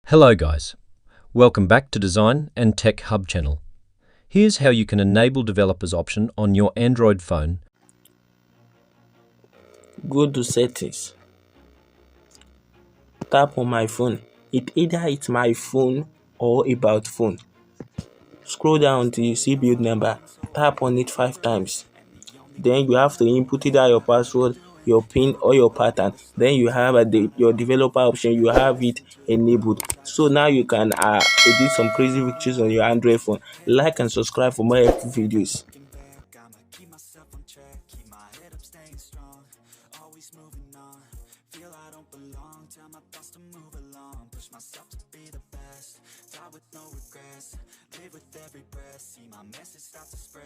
Hello guys, welcome back to Design and Tech Hub channel. Here's how you can enable developers option on your Android phone. Go to settings, tap on my phone. It's my phone or about phone. Scroll down till you see build number, tap on it 5 times. Then you have to input either your password, your pin or your pattern. Then you have your developer option, you have it enabled. So now you can edit some crazy pictures on your Android phone. Like and subscribe for more helpful videos. Feel I don't belong, tell my thoughts to move along, push myself to be the best, die with no regrets, live with every breath, see my message start to spread.